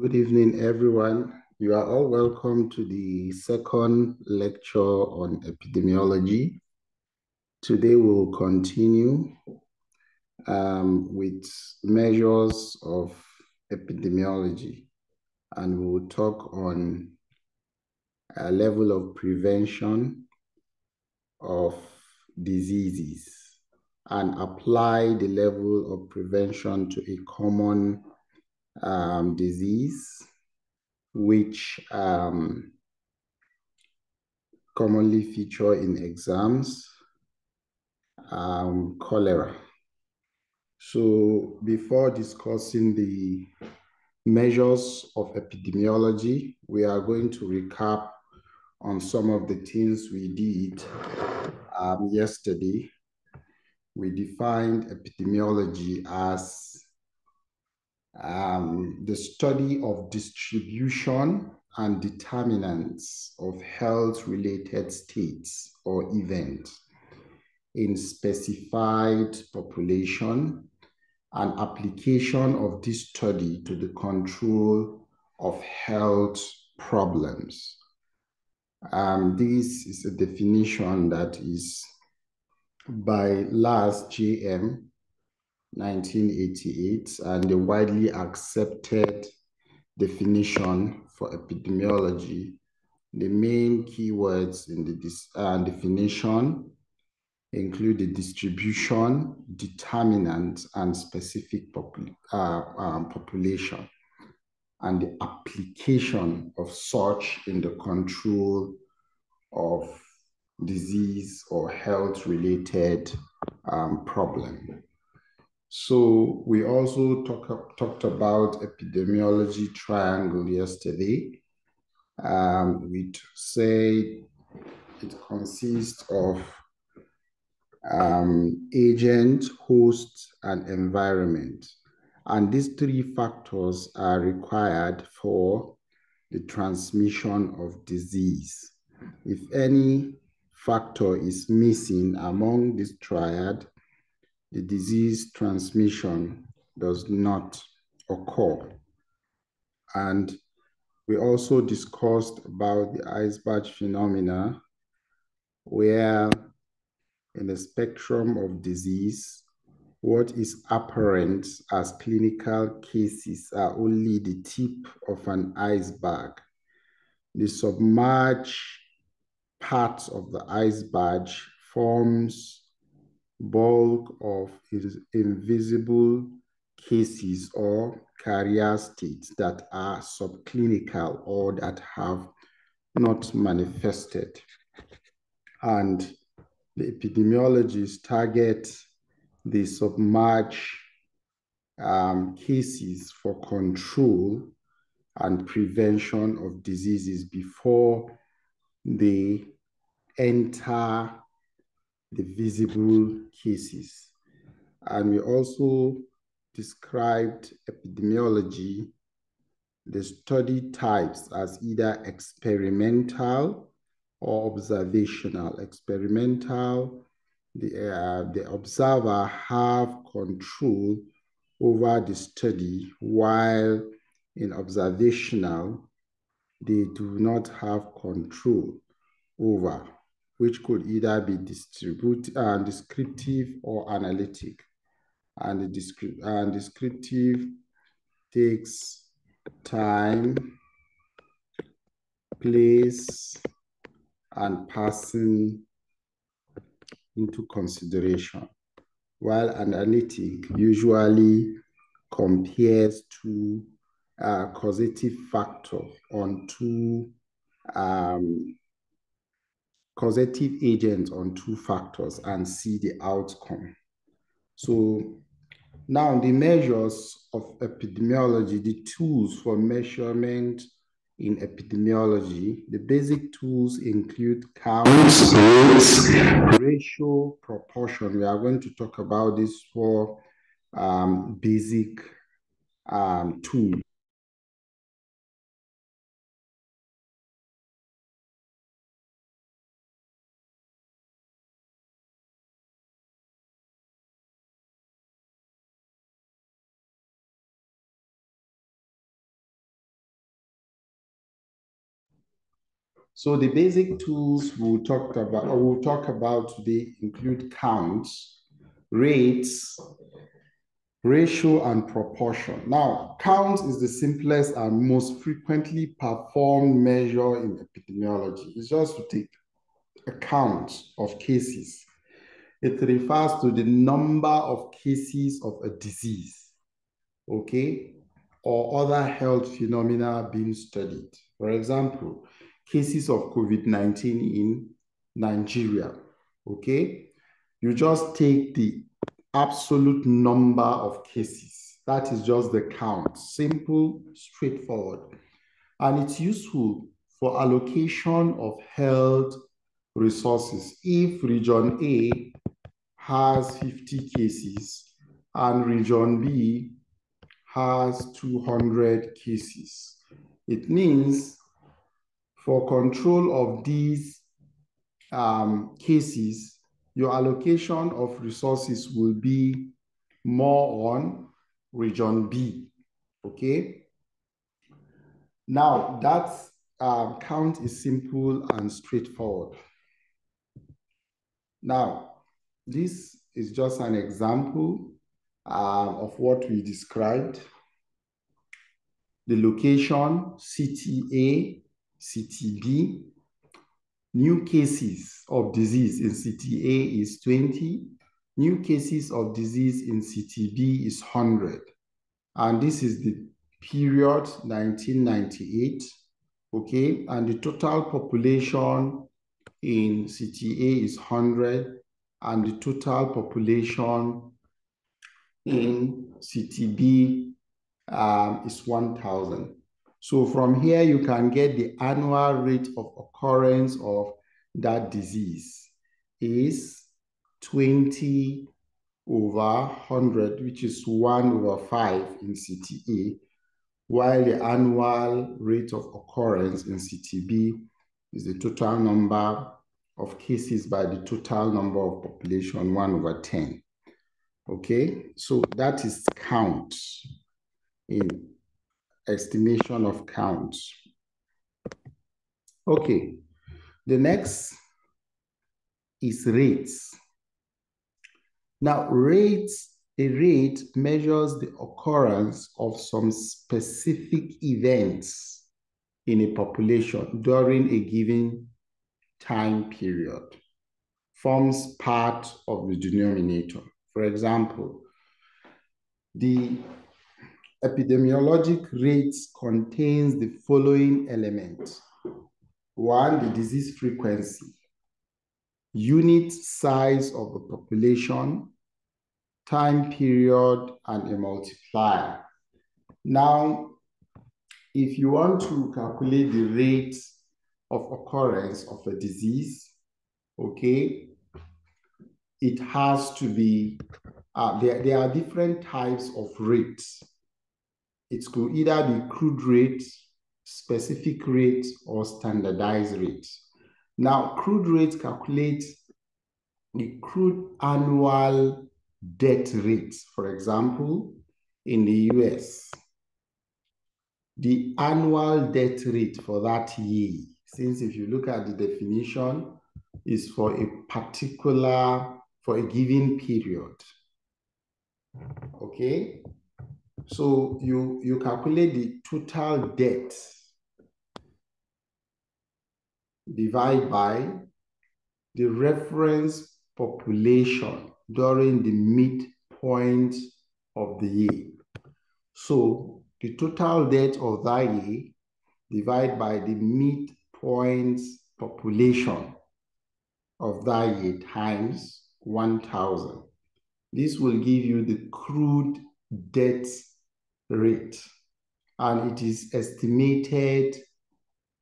Good evening, everyone. You are all welcome to the second lecture on epidemiology. Today we'll continue with measures of epidemiology, and we'll talk on a level of prevention of diseases and apply the level of prevention to a common disease which commonly feature in exams, cholera. So before discussing the measures of epidemiology, we are going to recap on some of the things we did yesterday. We defined epidemiology as the study of distribution and determinants of health-related states or events in specified population and application of this study to the control of health problems. This is a definition that is by Lars J.M. 1988, and the widely accepted definition for epidemiology. The main keywords in the definition include the distribution, determinant, and specific population, and the application of such in the control of disease or health-related problem. So we also talked about epidemiology triangle yesterday. We'd say it consists of agent, host, and environment. And these three factors are required for the transmission of disease. If any factor is missing among this triad, the disease transmission does not occur. And we also discussed about the iceberg phenomena, where in the spectrum of disease, what is apparent as clinical cases are only the tip of an iceberg. The submerged part of the iceberg forms bulk of invisible cases or carrier states that are subclinical or that have not manifested. And the epidemiologists target the submerged cases for control and prevention of diseases before they enter the visible cases. And we also described epidemiology, the study types, as either experimental or observational. Experimental, the observer have control over the study, while in observational, they do not have control over, which could either be descriptive or analytic. And the descriptive takes time, place, and person into consideration, while analytic usually compares two causative factors on two causative agents on two factors and see the outcome. So now the measures of epidemiology, the tools for measurement in epidemiology, the basic tools include count, rates, ratio, proportion. We are going to talk about these four basic tools. So the basic tools we'll talk about today include counts, rates, ratio, and proportion. Now, count is the simplest and most frequently performed measure in epidemiology. It's just to take a count of cases. It refers to the number of cases of a disease, okay, or other health phenomena being studied. For example, cases of COVID-19 in Nigeria, okay? You just take the absolute number of cases. That is just the count. Simple, straightforward. And it's useful for allocation of health resources. If region A has 50 cases and region B has 200 cases, it means for control of these cases, your allocation of resources will be more on region B, okay? Now, that count is simple and straightforward. Now, this is just an example of what we described. The location, city A, city B. New cases of disease in city A is 20. New cases of disease in city B is 100. And this is the period 1998, okay? And the total population in city A is 100, and the total population in city B is 1,000. So from here, you can get the annual rate of occurrence of that disease is 20 over 100, which is 1 over 5 in city A, while the annual rate of occurrence in city B is the total number of cases by the total number of population, 1 over 10. Okay, so that is count in estimation of counts. Okay, the next is rates. Now, a rate measures the occurrence of some specific events in a population during a given time period, forms part of the denominator. For example, the epidemiologic rates contains the following elements. One, the disease frequency, unit size of the population, time period, and a multiplier. Now, if you want to calculate the rate of occurrence of a disease, okay, it has to be, there are different types of rates. It could either be crude rate, specific rate, or standardized rate. Now, crude rate calculates the crude annual death rate, for example, in the US. The annual death rate for that year, since if you look at the definition, is for a given period. Okay? So you calculate the total death, divide by the reference population during the midpoint of the year. So the total death of that year, divide by the midpoint population of that year times 1,000. This will give you the crude death rate, and it is estimated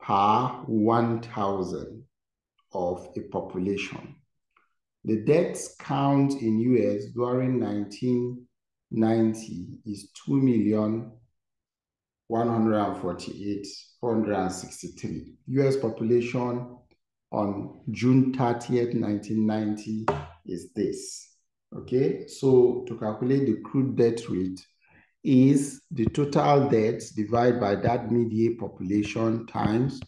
per 1,000 of a population. The deaths count in US during 1990 is 2,148,463. US population on June 30th, 1990 is this. Okay, so to calculate the crude death rate is the total deaths divided by that mid-year population times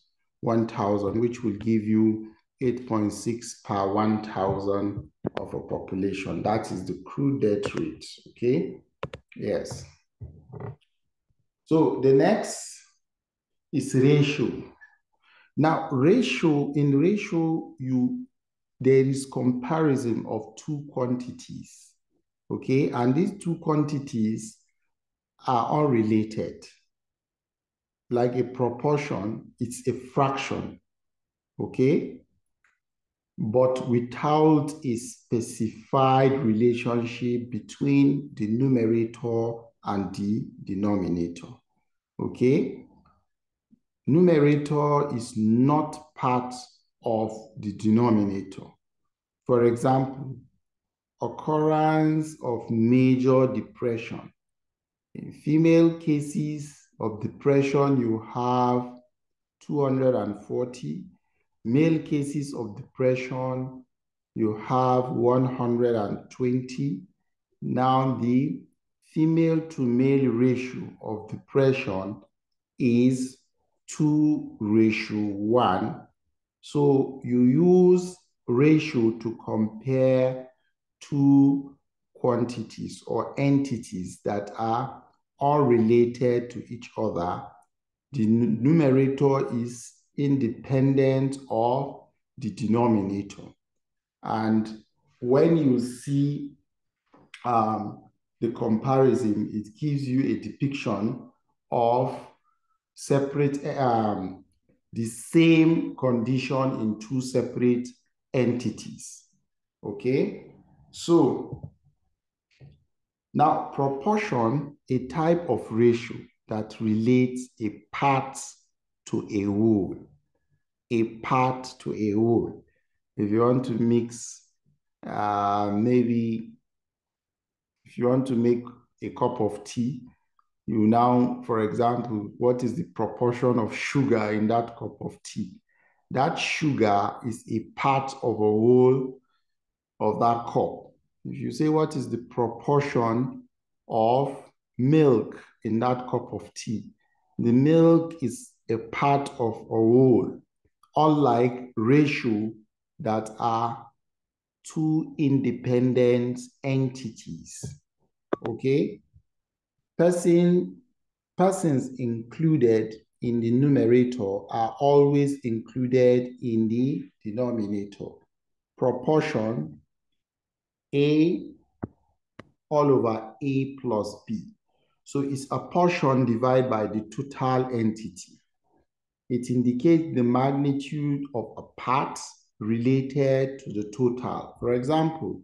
1,000, which will give you 8.6 per 1,000 of a population. That is the crude death rate, okay? Yes. So the next is ratio. Now, in ratio, there is comparison of two quantities, okay? And these two quantities are unrelated. Like a proportion, it's a fraction, okay? But without a specified relationship between the numerator and the denominator, okay? Numerator is not part of the denominator. For example, occurrence of major depression. In female cases of depression, you have 240. Male cases of depression, you have 120. Now, the female to male ratio of depression is 2:1. So you use ratio to compare two quantities or entities that are all related to each other. The numerator is independent of the denominator. And when you see the comparison, it gives you a depiction of separate, the same condition in two separate entities, okay? So now proportion, a type of ratio that relates a part to a whole, a part to a whole. If you want to mix, maybe if you want to make a cup of tea, you now, for example, what is the proportion of sugar in that cup of tea? That sugar is a part of a whole of that cup. If you say what is the proportion of milk in that cup of tea, the milk is a part of a whole, unlike ratio that are two independent entities, okay? Persons included in the numerator are always included in the denominator. Proportion A all over A plus B. So it's a portion divided by the total entity. It indicates the magnitude of a part related to the total. For example,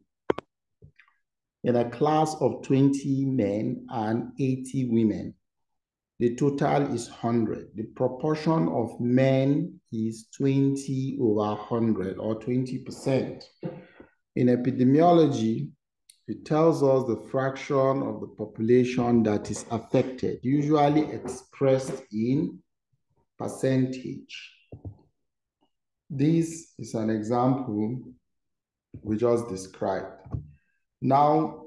in a class of 20 men and 80 women, the total is 100. The proportion of men is 20 over 100 or 20%. In epidemiology, it tells us the fraction of the population that is affected, usually expressed in percentage. This is an example we just described. Now,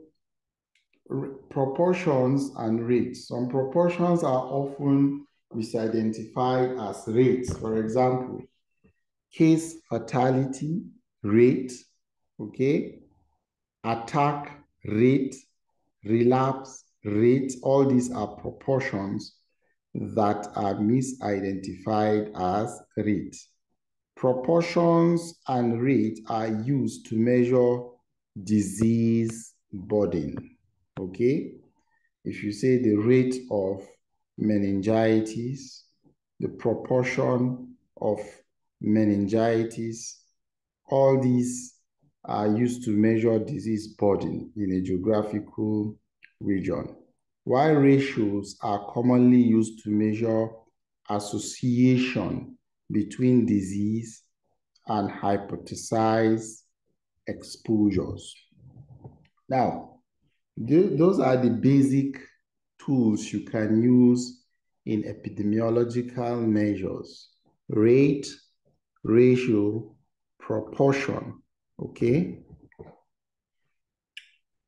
proportions and rates. Some proportions are often misidentified as rates. For example, case fatality rate, okay? Attack rate, relapse rate, all these are proportions that are misidentified as rate. Proportions and rate are used to measure disease burden, okay? If you say the rate of meningitis, the proportion of meningitis, all these are used to measure disease burden in a geographical region. While ratios are commonly used to measure association between disease and hypothesized exposures. Now, those are the basic tools you can use in epidemiological measures: rate, ratio, proportion, okay?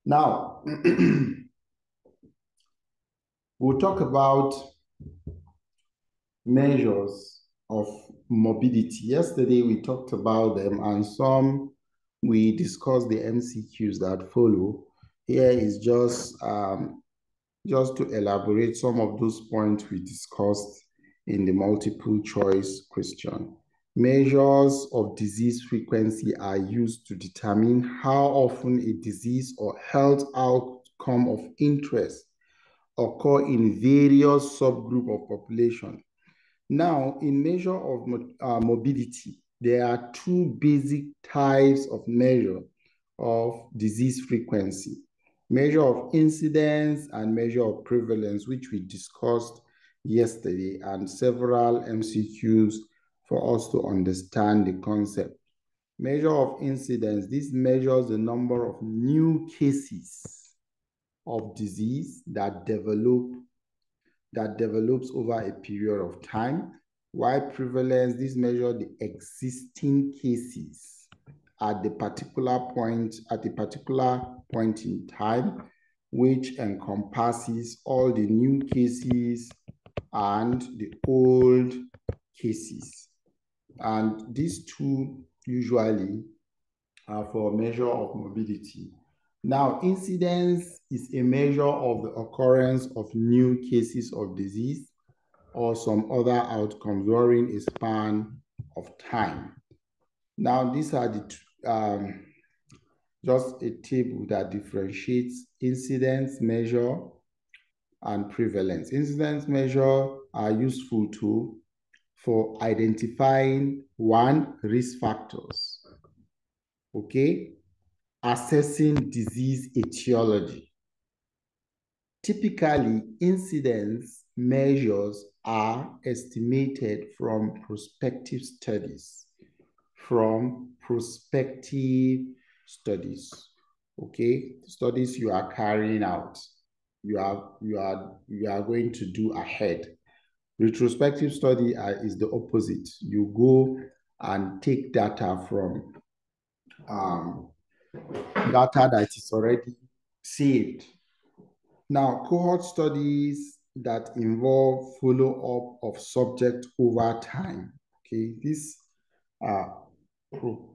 Now, we'll talk about measures of morbidity. Yesterday, we talked about them, and some we discussed the MCQs that follow. Here is just to elaborate some of those points we discussed in the multiple choice question. Measures of disease frequency are used to determine how often a disease or health outcome of interest occur in various subgroup of population. Now, in measure of morbidity, there are two basic types of measure of disease frequency: measure of incidence and measure of prevalence, which we discussed yesterday, and several MCQs for us to understand the concept. Measure of incidence, this measures the number of new cases of disease that develops over a period of time. While prevalence, this measures the existing cases at a particular point in time, which encompasses all the new cases and the old cases. And these two usually are for measure of morbidity. Now, incidence is a measure of the occurrence of new cases of disease or some other outcomes during a span of time. Now, these are just a table that differentiates incidence measure and prevalence. Incidence measure are useful for identifying one, risk factors, okay? Assessing disease etiology. Typically, incidence measures are estimated from prospective studies. Okay? Studies you are carrying out, you are going to do ahead. Retrospective study is the opposite. You go and take data from data that is already saved. Now, cohort studies that involve follow-up of subject over time. Okay, these are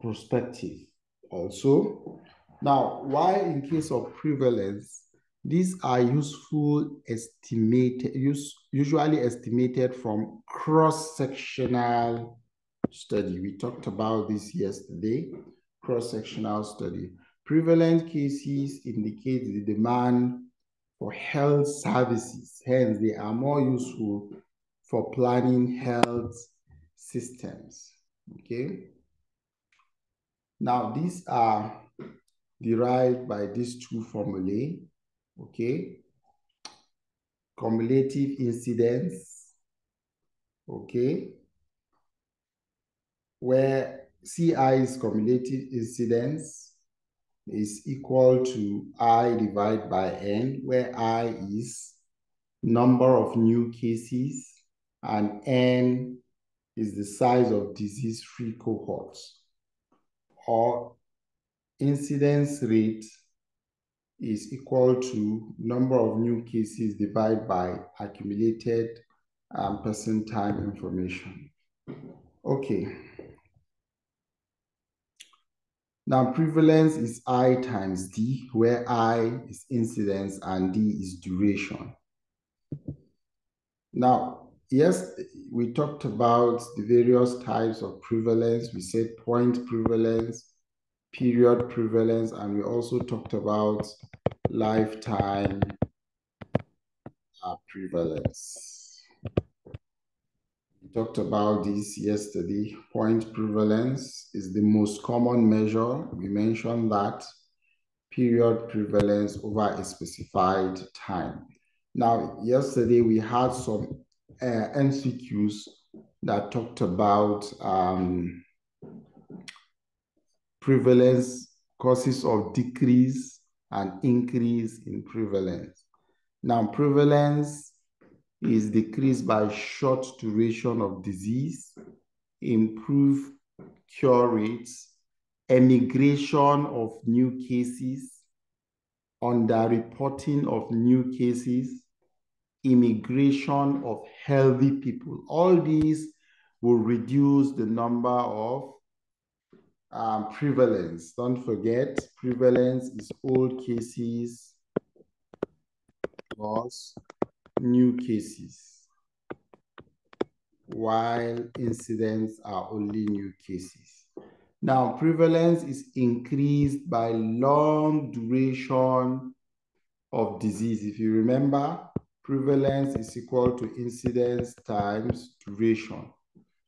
prospective also. Now, why in case of prevalence, these are usually estimated from cross-sectional study. We talked about this yesterday, cross-sectional study. Prevalent cases indicate the demand for health services. Hence, they are more useful for planning health systems. Okay. Now, these are derived by these two formulae. Okay. Cumulative incidence. Okay. Where CI is cumulative incidence is equal to I divided by N, where I is number of new cases and N is the size of disease-free cohorts. Or incidence rate is equal to number of new cases divided by accumulated person time information. Okay. Now, prevalence is I times D, where I is incidence and D is duration. Now, yes, we talked about the various types of prevalence. We said point prevalence, period prevalence, and we also talked about lifetime prevalence. We talked about this yesterday. Point prevalence is the most common measure. We mentioned that. Period prevalence over a specified time. Now, yesterday we had some MCQs that talked about prevalence, causes of decrease and increase in prevalence. Now, prevalence is decreased by short duration of disease, improved cure rates, emigration of new cases, underreporting of new cases, immigration of healthy people. All these will reduce the number of prevalence. Don't forget, prevalence is old cases plus new cases, while incidents are only new cases. Now, prevalence is increased by long duration of disease. If you remember, prevalence is equal to incidence times duration.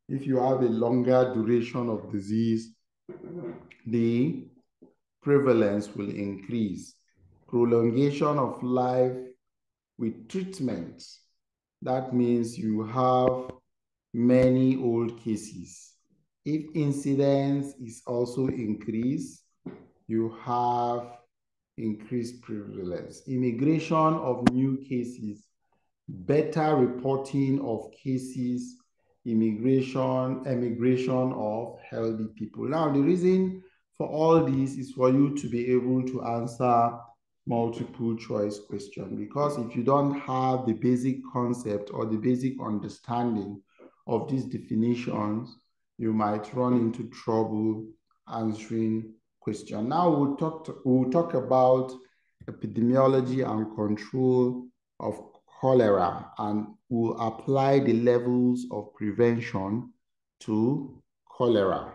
If you have a longer duration of disease, the prevalence will increase. Prolongation of life with treatment. That means you have many old cases. If incidence is also increased, you have increased prevalence. Immigration of new cases, better reporting of cases, emigration of healthy people. Now, the reason for all this is for you to be able to answer multiple choice question, because if you don't have the basic concept or the basic understanding of these definitions, you might run into trouble answering question. Now we'll talk about epidemiology and control of cholera, and we'll apply the levels of prevention to cholera.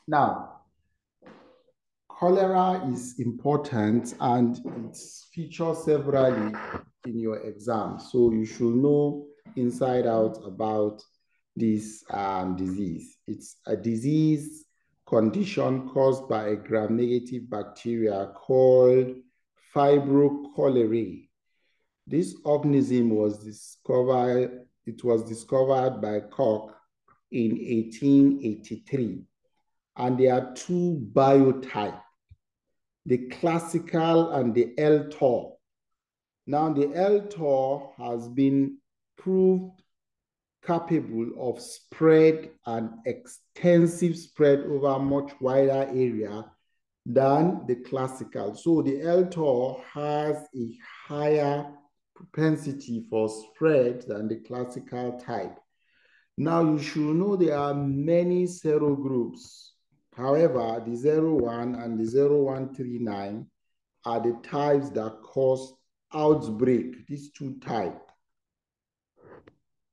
Now, cholera is important and it's featured severally in your exam. So you should know inside out about this disease. It's a disease condition caused by a gram-negative bacteria called fibrocholerae. This organism was discovered by Koch in 1883. And there are two biotypes, the classical and the L-Tor. Now, the L-Tor has been proved capable of spread and extensive spread over a much wider area than the classical. So the L-Tor has a higher propensity for spread than the classical type. Now, you should know there are many serogroups. However, the 01 and the 0139 are the types that cause outbreak, these two types.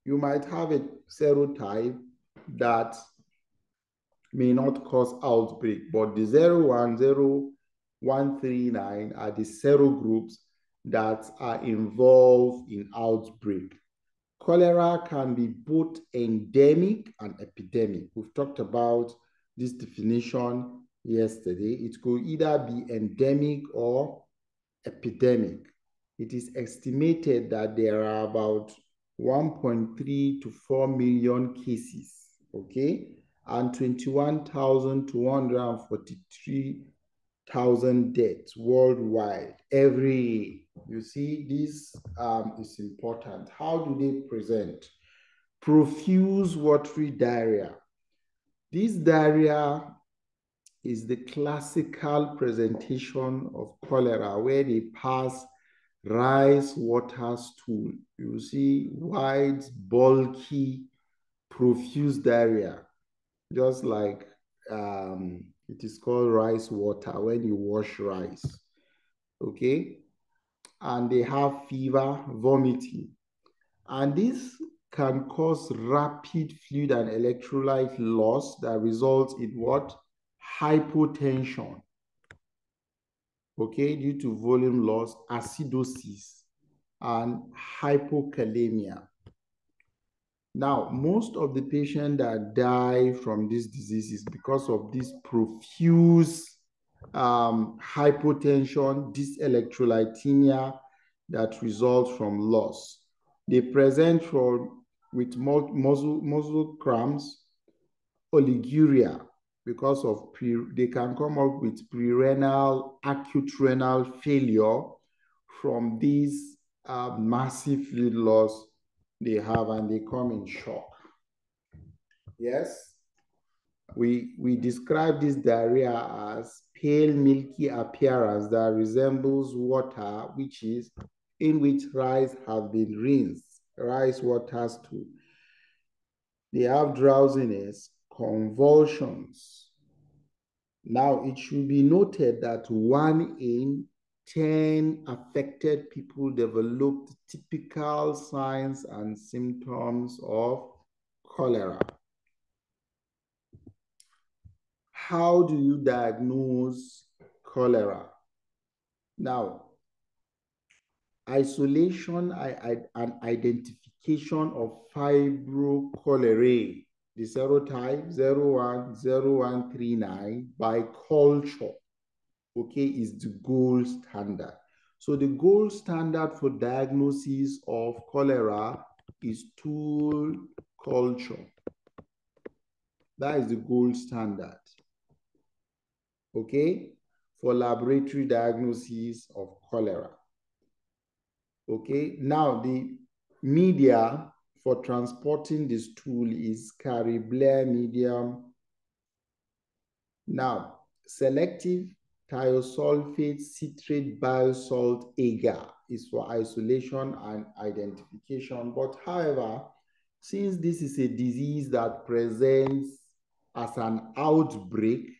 You might have a serotype that may not cause outbreak, but the 01, 0139 are the serogroups that are involved in outbreak. Cholera can be both endemic and epidemic. We've talked about this definition yesterday. It could either be endemic or epidemic. It is estimated that there are about 1.3 to 4 million cases, okay? And 21,243,000 deaths worldwide every year. You see, this is important. How do they present? Profuse watery diarrhea. This diarrhea is the classical presentation of cholera, where they pass rice water stool. You see wide, bulky, profuse diarrhea, just like it is called rice water when you wash rice, okay? And they have fever, vomiting. And this can cause rapid fluid and electrolyte loss that results in what? Hypotension, okay, due to volume loss, acidosis, and hypokalemia. Now, most of the patients that die from this disease is because of this profuse hypotension, dyselectrolytemia that results from loss. They present with muscle cramps, oliguria, because of they can come up with prerenal, acute renal failure from this massive fluid loss they have, and they come in shock. Yes, we describe this diarrhea as pale milky appearance that resembles water, which is in which rice have been rinsed, rice water stool. They have drowsiness, convulsions. Now, it should be noted that 1 in 10 affected people developed typical signs and symptoms of cholera. How do you diagnose cholera? Now, isolation and identification of fibrocholerae, the serotype 010139 by culture, okay, is the gold standard. So the gold standard for diagnosis of cholera is stool culture. That is the gold standard, okay, for laboratory diagnosis of cholera. Okay, now the media for transporting this stool is Caribbean medium. Now, selective thiosulfate citrate biosalt agar is for isolation and identification. But however, since this is a disease that presents as an outbreak,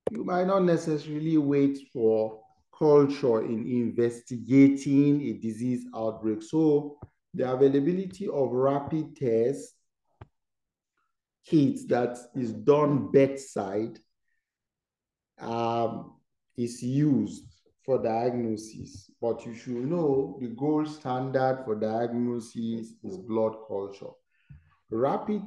you might not necessarily wait for culture in investigating a disease outbreak. So the availability of rapid test kits that is done bedside is used for diagnosis. But you should know the gold standard for diagnosis is blood culture. Rapid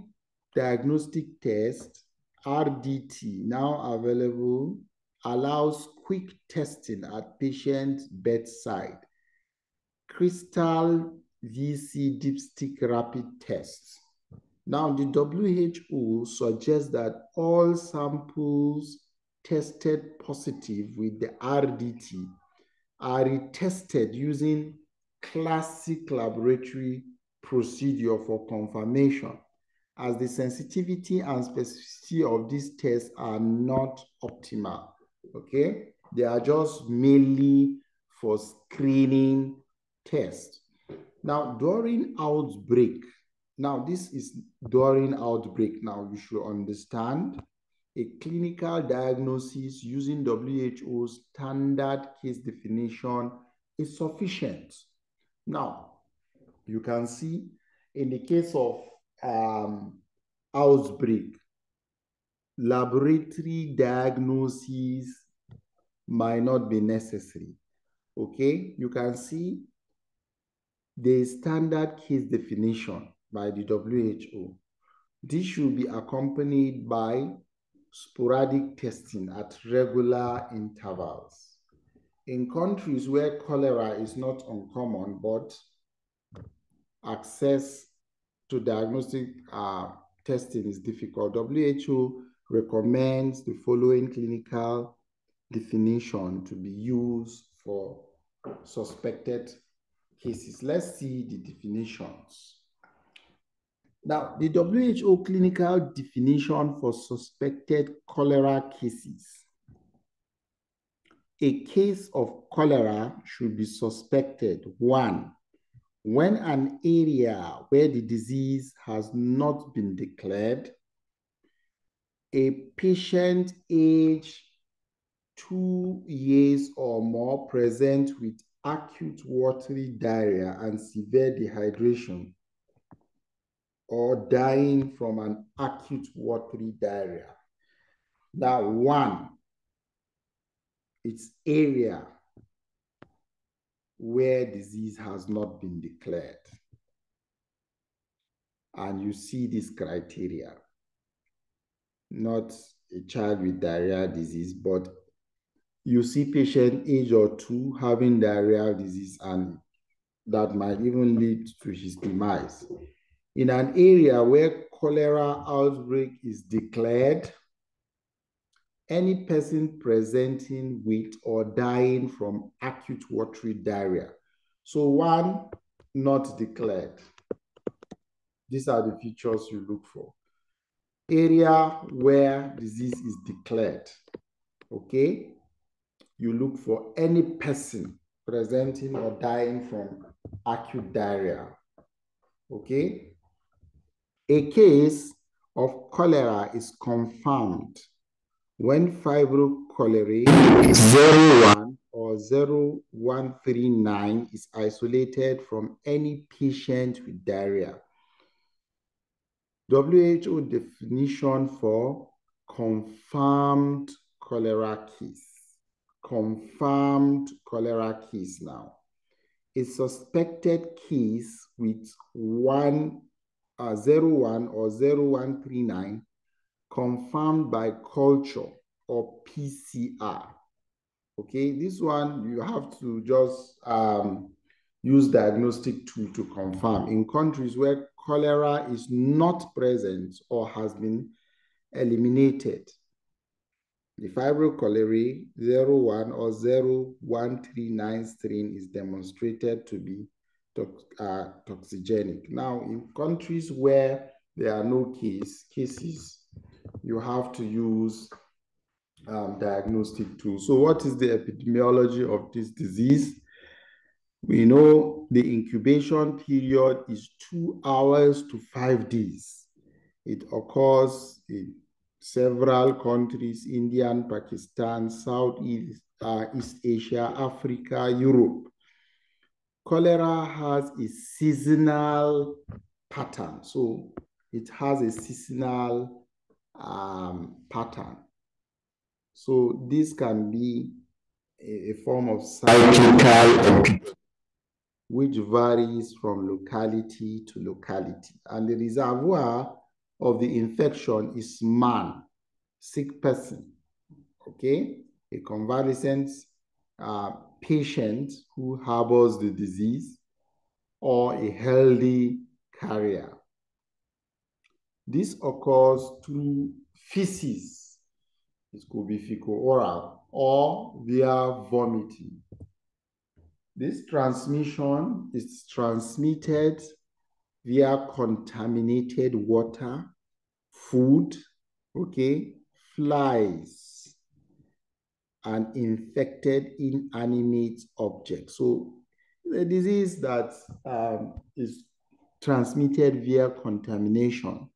diagnostic test, RDT, now available, allows quick testing at patient bedside. Crystal VC dipstick rapid tests. Now, the WHO suggests that all samples tested positive with the RDT are retested using classic laboratory procedure for confirmation, as the sensitivity and specificity of these tests are not optimal, okay? They are just mainly for screening tests. Now, during outbreak, now this is during outbreak, now you should understand a clinical diagnosis using WHO's standard case definition is sufficient. Now, you can see in the case of outbreak, laboratory diagnosis might not be necessary. Okay, you can see the standard case definition by the WHO. This should be accompanied by sporadic testing at regular intervals. In countries where cholera is not uncommon, but access to diagnostic testing is difficult, WHO recommends the following clinical definition to be used for suspected cases. Let's see the definitions. Now, the WHO clinical definition for suspected cholera cases. A case of cholera should be suspected, 1, when an area where the disease has not been declared, a patient age 2 years or more present with acute watery diarrhea and severe dehydration, or dying from an acute watery diarrhea. That 1, it's area where disease has not been declared. And you see this criteria, not a child with diarrheal disease, but you see patient age or 2 having diarrheal disease, and that might even lead to his demise. In an area where cholera outbreak is declared, any person presenting with or dying from acute watery diarrhea. So 1, not declared. These are the features you look for. Area where disease is declared, okay? You look for any person presenting or dying from acute diarrhea, okay? A case of cholera is confirmed when fibrocholerae 01 or 0139 is isolated from any patient with diarrhea. WHO definition for confirmed cholera case. Confirmed cholera case now. A suspected case with 01 or 0139 confirmed by culture or PCR. Okay, this one you have to just use diagnostic tool to confirm. In countries where cholera is not present or has been eliminated, the fibrocholerae 01 or 0139 strain is demonstrated to be toxigenic. Now, in countries where there are no cases, you have to use diagnostic tools. So what is the epidemiology of this disease? We know the incubation period is 2 hours to 5 days. It occurs in several countries: India, Pakistan, Southeast East Asia, Africa, Europe. Cholera has a seasonal pattern. So it has a seasonal pattern. So this can be a form of cyclical which varies from locality to locality. And the reservoir of the infection is man, sick person, okay? A convalescent patient who harbors the disease or a healthy carrier. This occurs through feces. It could be fecal-oral or via vomiting. This transmission is transmitted via contaminated water, food, okay, flies, and infected inanimate objects. So the disease that is transmitted via contamination,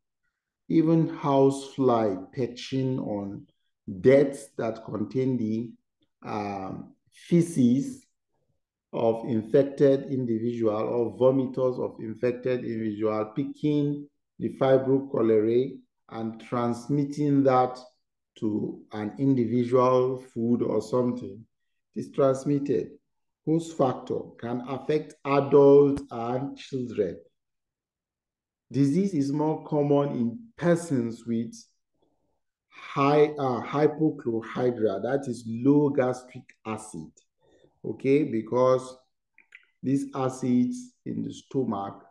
even housefly perching on beds that contain the feces of infected individual or vomitors of infected individual, picking the fibrocholerae and transmitting that to an individual food or something. It is transmitted. Host factor can affect adults and children. Disease is more common in persons with high hypochlorhydria, that is low gastric acid, okay, because these acids in the stomach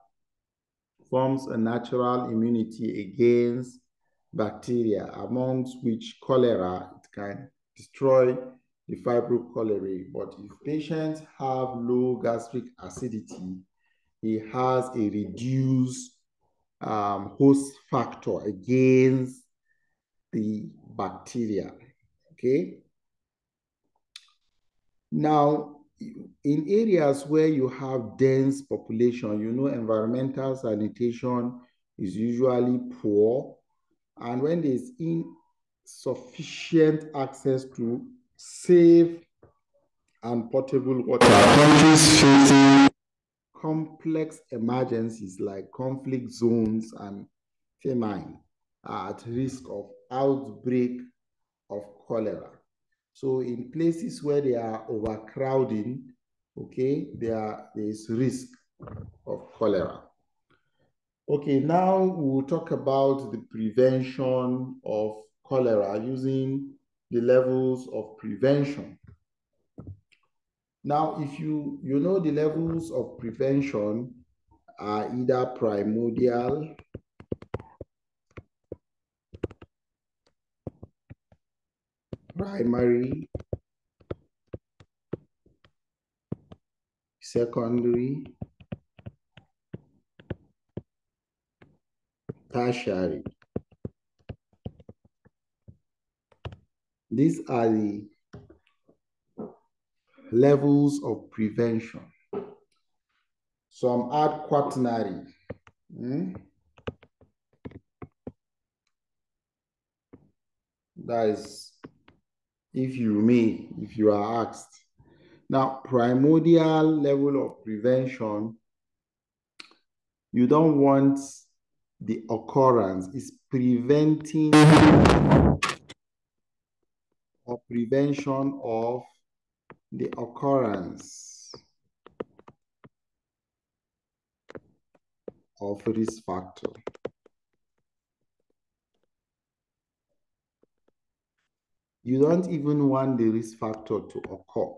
forms a natural immunity against bacteria, amongst which cholera, it can destroy the fibrocholerae. But if patients have low gastric acidity, he has a reduced host factor against the bacteria, okay? Now, in areas where you have dense population, you know, environmental sanitation is usually poor. And when there's insufficient access to safe and potable water, countries facing complex emergencies like conflict zones and famine are at risk of outbreak of cholera. So in places where they are overcrowding, okay, there is risk of cholera. Okay, now we'll talk about the prevention of cholera using the levels of prevention. Now, if you know the levels of prevention are either primordial, primary, secondary, tertiary. These are the levels of prevention. Some add quaternary. That is, if you are asked. Now, primordial level of prevention, you don't want the occurrence, it's preventing or prevention of the occurrence of risk factor. You don't even want the risk factor to occur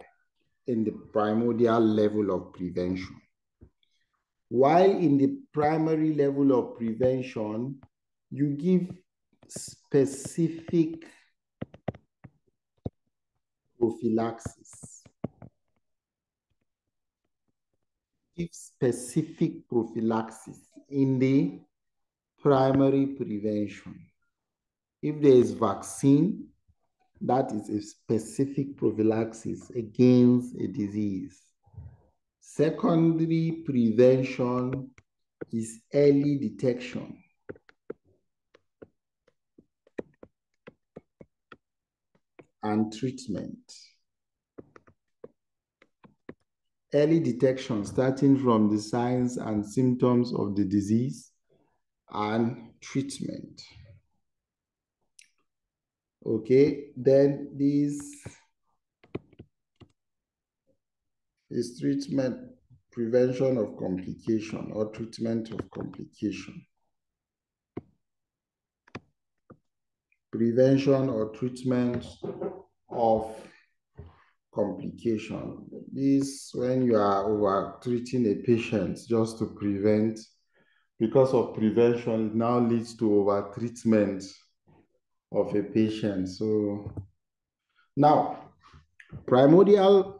in the primordial level of prevention. While in the primary level of prevention, you give specific prophylaxis. Give specific prophylaxis in the primary prevention. If there is vaccine, that is a specific prophylaxis against a disease. Secondary prevention is early detection. And treatment. Early detection, starting from the signs and symptoms of the disease, and treatment. Okay, then this is treatment, prevention of complication or treatment of complication. Prevention or treatment of complication. This when you are over treating a patient just to prevent, because of prevention, it now leads to over treatment of a patient. So now, primordial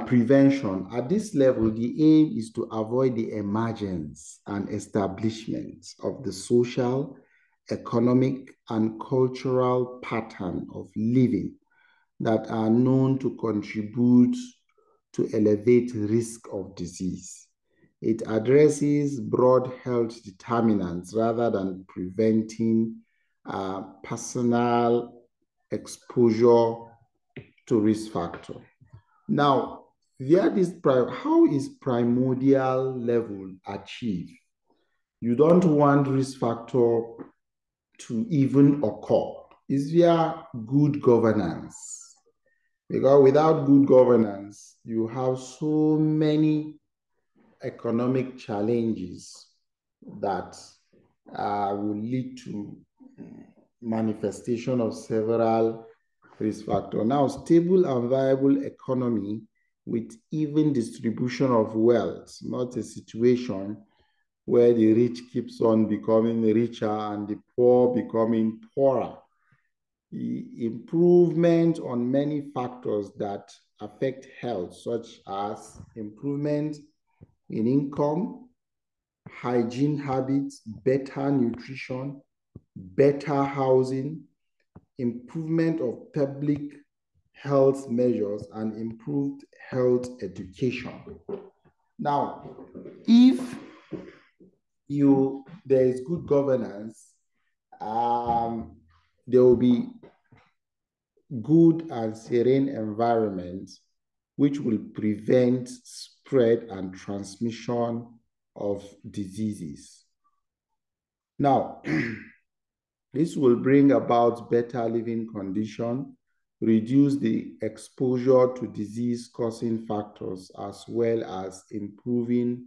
prevention, at this level, the aim is to avoid the emergence and establishment of the social, economic, and cultural pattern of living that are known to contribute to elevate risk of disease. It addresses broad health determinants rather than preventing personal exposure to risk factor. Now, how is primordial level achieved? You don't want risk factor to even occur. It's via good governance. Because without good governance, you have so many economic challenges that will lead to manifestation of several risk factors. Now, stable and viable economy with even distribution of wealth, not a situation where the rich keeps on becoming richer and the poor becoming poorer. The improvement on many factors that affect health, such as improvement in income, hygiene habits, better nutrition, better housing, improvement of public health measures, and improved health education. Now, if there is good governance, there will be good and serene environment which will prevent spread and transmission of diseases. Now, this will bring about better living condition, reduce the exposure to disease-causing factors, as well as improving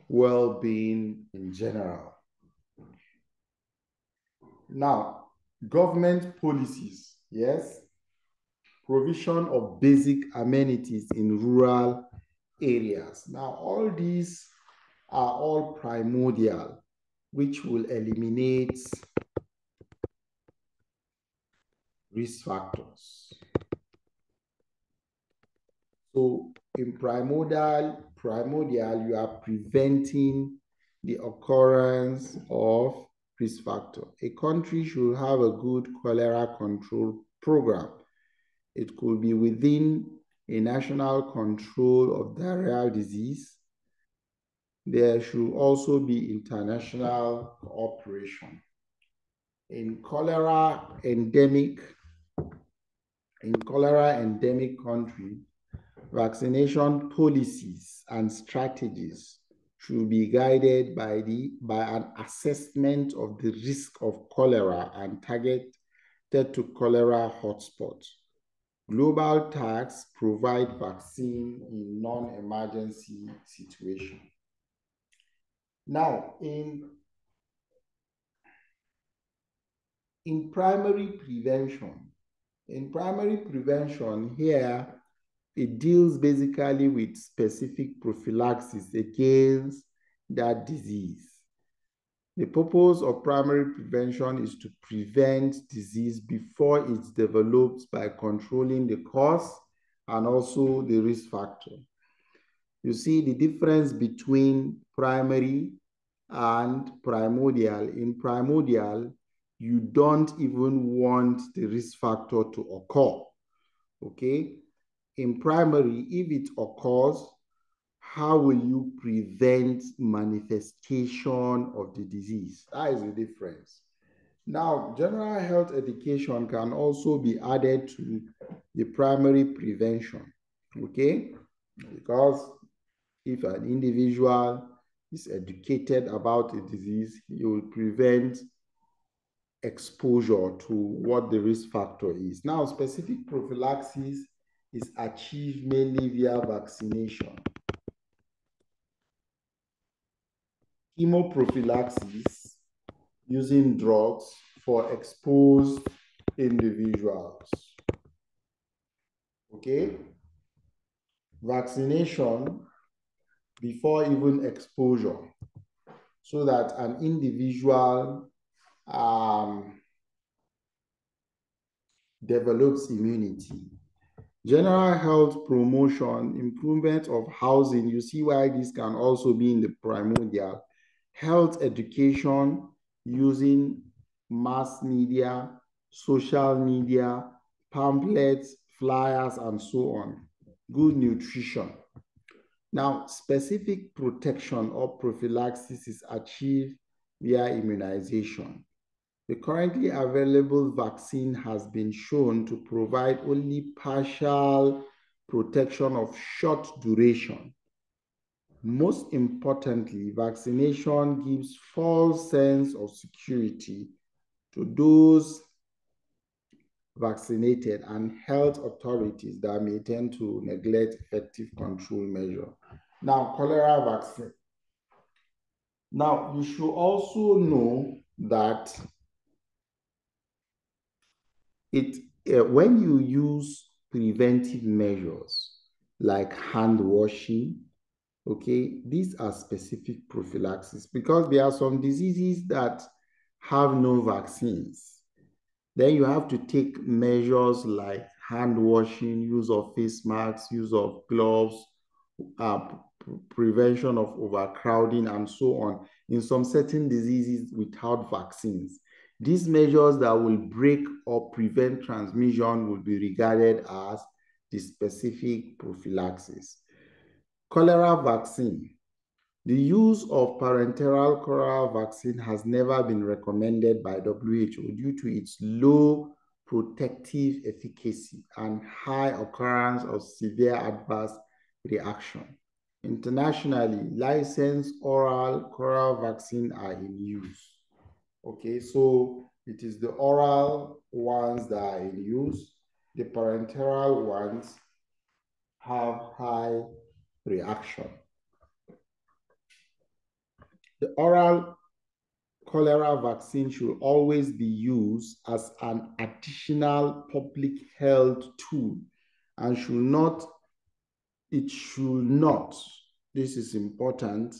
well-being in general. Now, government policies, yes, provision of basic amenities in rural areas. Now, all these are all primordial, which will eliminate risk factors. So in primordial, you are preventing the occurrence of risk factor. A country should have a good cholera control program. It could be within a national control of diarrheal disease. There should also be international cooperation. In cholera endemic country, vaccination policies and strategies should be guided by an assessment of the risk of cholera and targeted to cholera hotspots. Global tags provide vaccine in non-emergency situations. Now, in primary prevention, here, it deals basically with specific prophylaxis against that disease. The purpose of primary prevention is to prevent disease before it develops by controlling the cause and also the risk factor. You see the difference between primary and primordial. In primordial, you don't even want the risk factor to occur, okay? In primary, if it occurs, how will you prevent manifestation of the disease? That is the difference. Now, general health education can also be added to the primary prevention, okay? Because if an individual is educated about a disease, he will prevent exposure to what the risk factor is. Now, specific prophylaxis is achieved mainly via vaccination. Chemoprophylaxis using drugs for exposed individuals. Okay? Vaccination before even exposure, so that an individual develops immunity. General health promotion, improvement of housing. You see why this can also be in the primordial. Health education using mass media, social media, pamphlets, flyers, and so on. Good nutrition. Now, specific protection or prophylaxis is achieved via immunization. The currently available vaccine has been shown to provide only partial protection of short duration. Most importantly, vaccination gives false sense of security to those vaccinated and health authorities that may tend to neglect effective control measures. Now, cholera vaccine. Now, you should also know that when you use preventive measures like hand washing, okay, these are specific prophylaxis because there are some diseases that have no vaccines. Then you have to take measures like hand washing, use of face masks, use of gloves, prevention of overcrowding, and so on in some certain diseases without vaccines. These measures that will break or prevent transmission will be regarded as the specific prophylaxis. Cholera vaccine. The use of parenteral cholera vaccine has never been recommended by WHO due to its low protective efficacy and high occurrence of severe adverse reaction. Internationally, licensed oral cholera vaccine are in use. Okay, so it is the oral ones that are in use. The parenteral ones have high reaction. The oral cholera vaccine should always be used as an additional public health tool and it should not, this is important,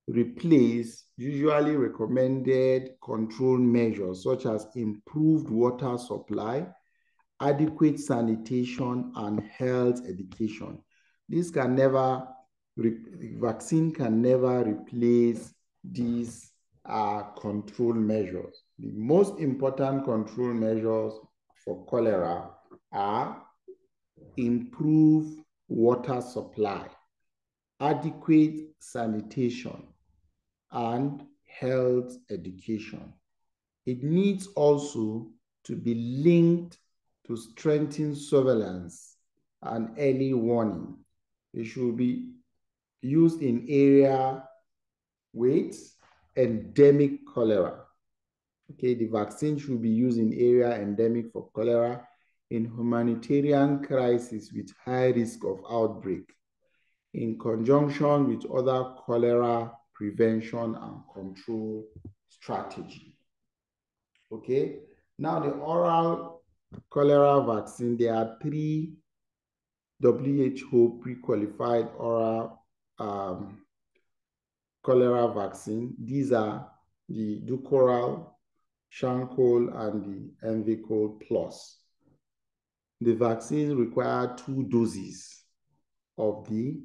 replace usually recommended control measures such as improved water supply, adequate sanitation, and health education. Vaccine can never replace these control measures. The most important control measures for cholera are improve water supply, adequate sanitation, and health education. It needs also to be linked to strengthen surveillance and early warning. It should be used in area with endemic cholera. Okay, the vaccine should be used in area endemic for cholera, in humanitarian crisis with high risk of outbreak, in conjunction with other cholera prevention and control strategy. Okay, now the oral cholera vaccine, there are 3 WHO pre-qualified oral cholera vaccine. These are the Dukoral, Shankol, and the Envicol Plus. The vaccines require 2 doses of the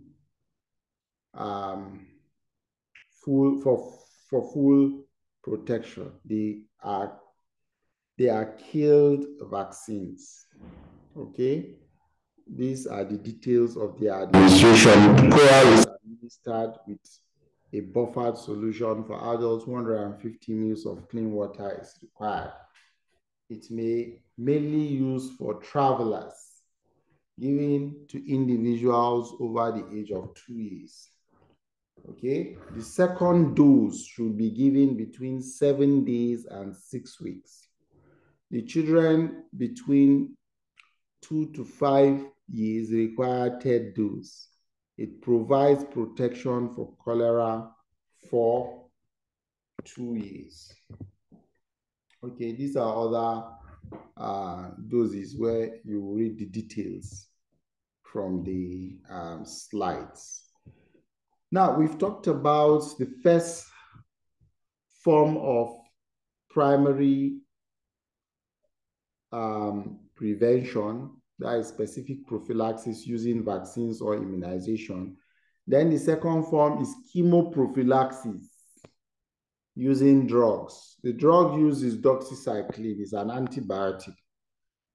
full protection. They are killed vaccines. Okay, these are the details of the administration. Coral is administered with a buffered solution. For adults, 150 ml of clean water is required. It may mainly use for travelers, given to individuals over the age of 2 years. Okay, the second dose should be given between 7 days and 6 weeks. The children between 2 to 5 years require 3rd dose. It provides protection for cholera for 2 years. Okay, these are other doses where you read the details from the slides. Now, we've talked about the first form of primary prevention, that is specific prophylaxis using vaccines or immunization. Then the second form is chemoprophylaxis using drugs. The drug used is doxycycline, is an antibiotic.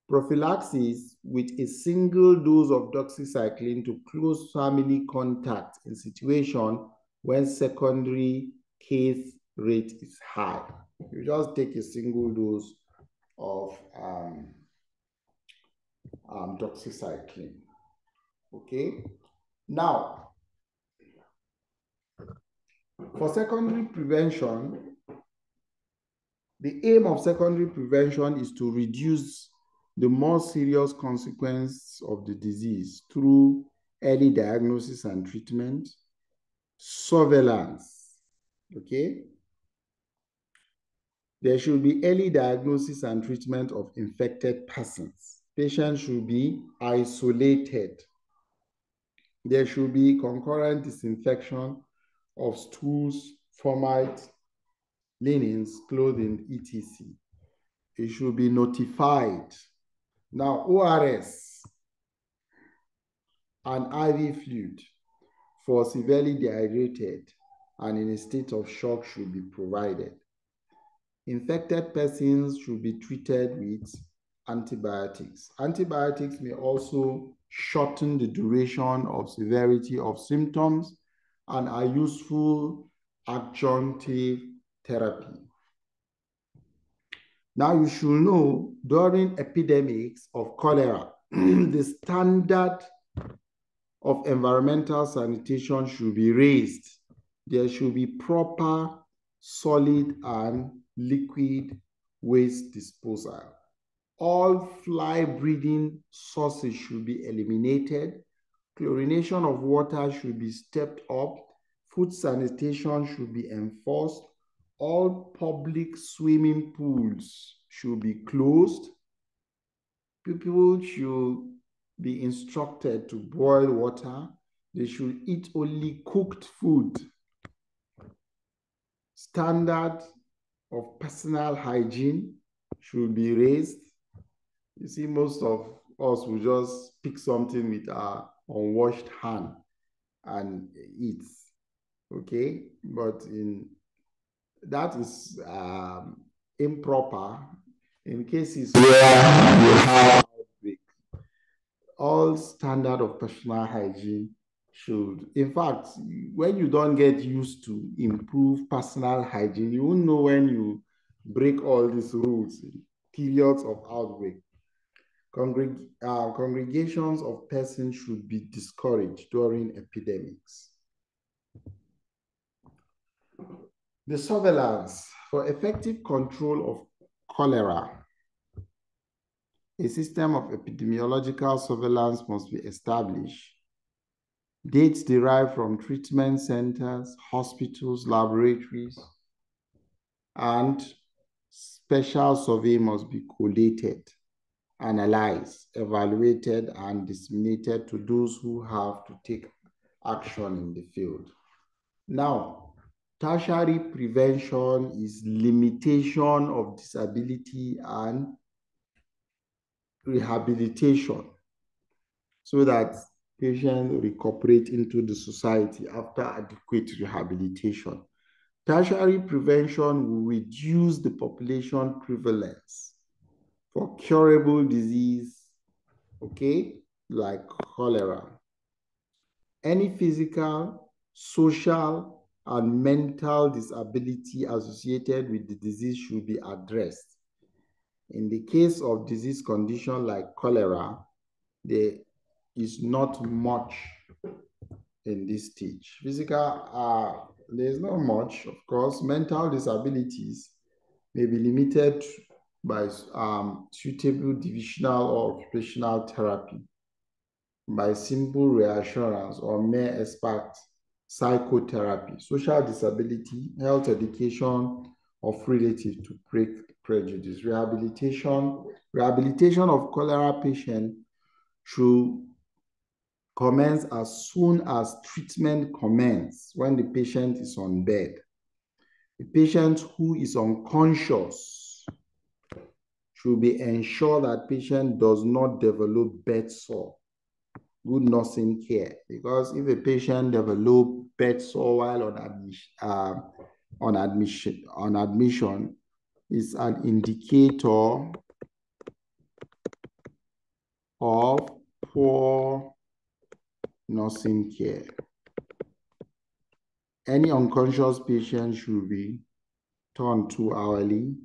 Prophylaxis with a single dose of doxycycline to close family contact in situation when secondary case rate is high. You just take a single dose of doxycycline. Okay. Now, for secondary prevention, the aim of secondary prevention is to reduce the more serious consequences of the disease through early diagnosis and treatment, surveillance. Okay. There should be early diagnosis and treatment of infected persons. Patients should be isolated. There should be concurrent disinfection of stools, fomites, linens, clothing, etc. It should be notified. Now, ORS and IV fluid for severely dehydrated and in a state of shock should be provided. Infected persons should be treated with antibiotics. Antibiotics may also shorten the duration of severity of symptoms and are useful adjunctive therapy. Now, you should know during epidemics of cholera, the standard of environmental sanitation should be raised. There should be proper solid and liquid waste disposal. All fly breeding sources should be eliminated. Chlorination of water should be stepped up. Food sanitation should be enforced. All public swimming pools should be closed. People should be instructed to boil water. They should eat only cooked food. Standard of personal hygiene should be raised. You see, most of us will just pick something with our unwashed hand and eat. Okay, but that is improper in cases where you have outbreak. All standard of personal hygiene should, in fact, when you don't get used to improve personal hygiene, you won't know when you break all these rules in periods of outbreak. Congregations of persons should be discouraged during epidemics. The surveillance for effective control of cholera. A system of epidemiological surveillance must be established. Dates derived from treatment centers, hospitals, laboratories, and special survey must be collated, analyzed, evaluated, and disseminated to those who have to take action in the field. Now, tertiary prevention is limitation of disability and rehabilitation so that patients recuperate into the society after adequate rehabilitation. Tertiary prevention will reduce the population prevalence for curable disease, okay, like cholera. Any physical, social, and mental disability associated with the disease should be addressed. In the case of disease condition like cholera, there is not much in this stage. Physical, there's not much, of course. Mental disabilities may be limited by suitable divisional or occupational therapy, by simple reassurance or mere expert psychotherapy. Social disability, health education of relatives to break prejudice. Rehabilitation of cholera patient should commence as soon as treatment commences when the patient is on bed. The patient who is unconscious should be ensured that patient does not develop bed sore. Good nursing care, because if a patient develops bed sore while on admission, is an indicator of poor nursing care. Any unconscious patient should be turned to hourly.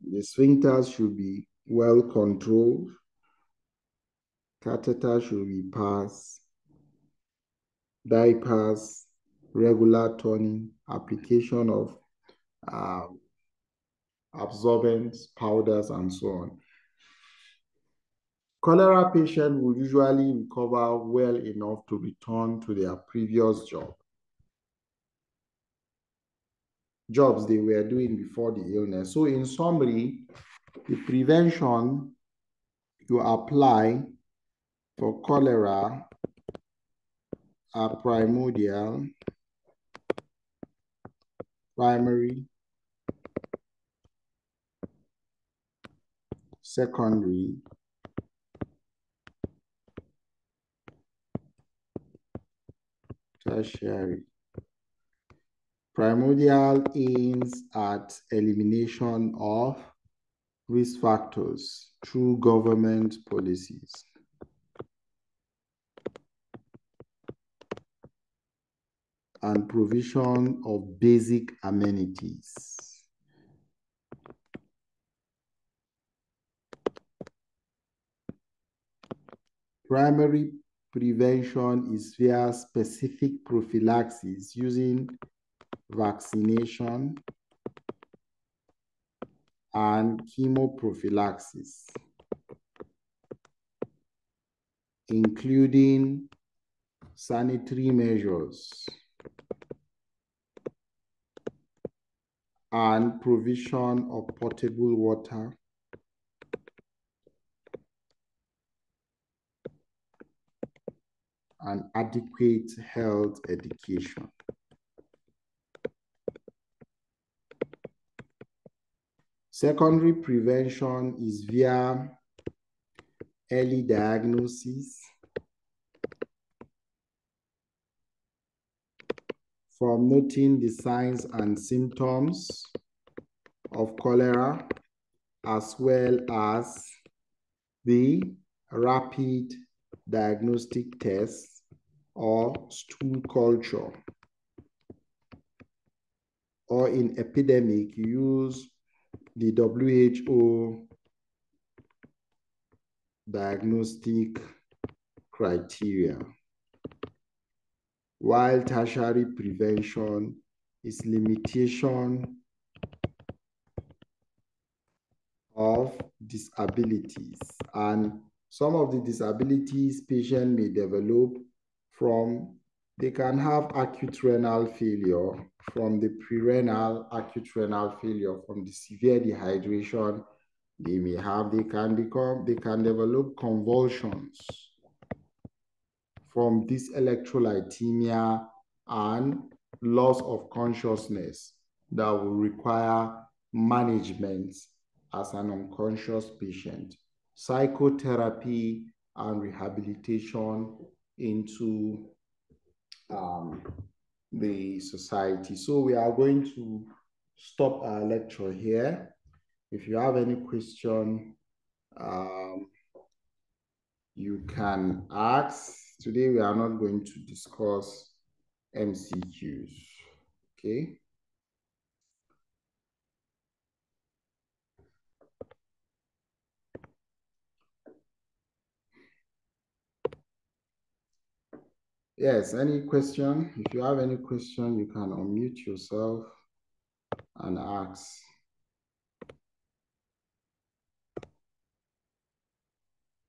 The sphincters should be well controlled. Catheter should be passed. Diapers, regular turning, application of absorbents, powders, and so on. Cholera patients will usually recover well enough to return to their previous jobs they were doing before the illness. So in summary, the prevention you apply for cholera are primary, secondary, tertiary. Primordial aims at elimination of risk factors through government policies. And provision of basic amenities. Primary prevention is via specific prophylaxis using vaccination and chemoprophylaxis, including sanitary measures and provision of potable water and adequate health education. Secondary prevention is via early diagnosis from noting the signs and symptoms of cholera, as well as the rapid diagnostic test or stool culture. Or in epidemic, use the WHO diagnostic criteria, while tertiary prevention is limitation of disabilities. And some of the disabilities patients may develop from, they can have acute renal failure, from the pre-renal acute renal failure, from the severe dehydration they may have, they can develop convulsions from this electrolytemia and loss of consciousness that will require management as an unconscious patient, psychotherapy and rehabilitation into the society. So we are going to stop our lecture here. If you have any question, you can ask. Today we are not going to discuss MCQs, okay? Yes, any question? If you have any question, you can unmute yourself and ask.